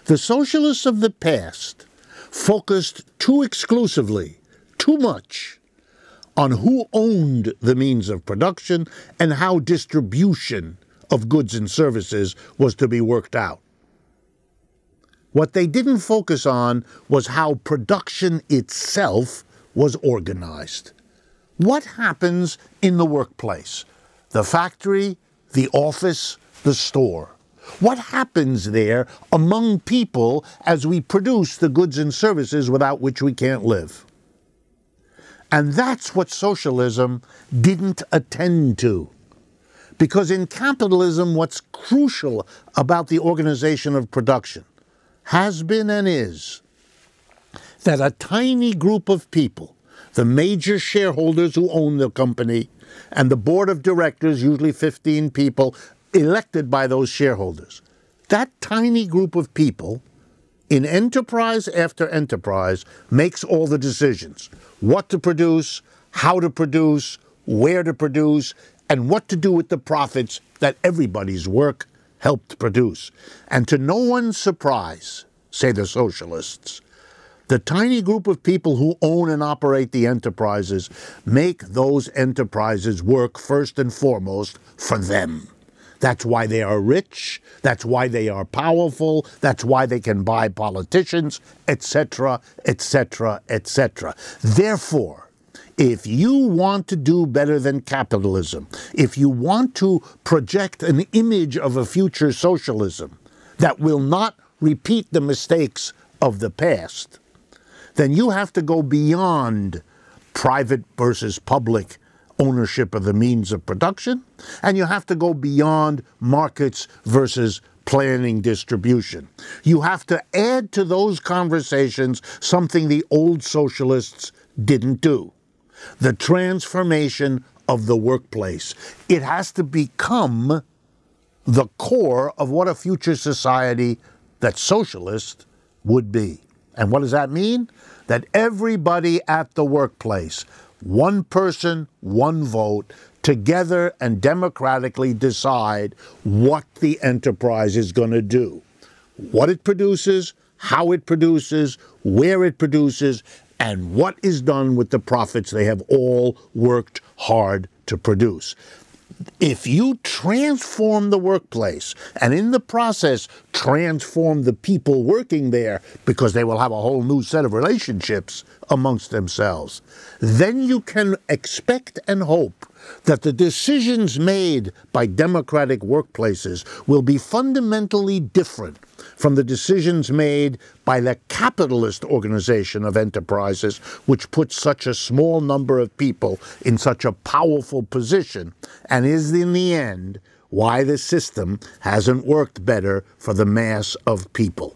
The socialists of the past focused too exclusively, too much, on who owned the means of production and how distribution of goods and services was to be worked out. What they didn't focus on was how production itself was organized. What happens in the workplace? The factory, the office, the store. What happens there among people as we produce the goods and services without which we can't live? And that's what socialism didn't attend to. Because in capitalism, what's crucial about the organization of production has been and is that a tiny group of people, the major shareholders who own the company, and the board of directors, usually 15 people, elected by those shareholders. That tiny group of people, in enterprise after enterprise, makes all the decisions. What to produce, how to produce, where to produce, and what to do with the profits that everybody's work helped produce. And to no one's surprise, say the socialists, the tiny group of people who own and operate the enterprises make those enterprises work first and foremost for them. That's why they are rich, that's why they are powerful, that's why they can buy politicians, etc., etc., etc. Therefore, if you want to do better than capitalism, if you want to project an image of a future socialism that will not repeat the mistakes of the past, then you have to go beyond private versus public ownership of the means of production, and you have to go beyond markets versus planning distribution. You have to add to those conversations something the old socialists didn't do: the transformation of the workplace. It has to become the core of what a future society that socialist would be. And what does that mean? That everybody at the workplace, one person, one vote, together and democratically decide what the enterprise is going to do, what it produces, how it produces, where it produces, and what is done with the profits they have all worked hard to produce. If you transform the workplace and in the process transform the people working there, because they will have a whole new set of relationships amongst themselves, then you can expect and hope that the decisions made by democratic workplaces will be fundamentally different from the decisions made by the capitalist organization of enterprises, which puts such a small number of people in such a powerful position, and is in the end why the system hasn't worked better for the mass of people.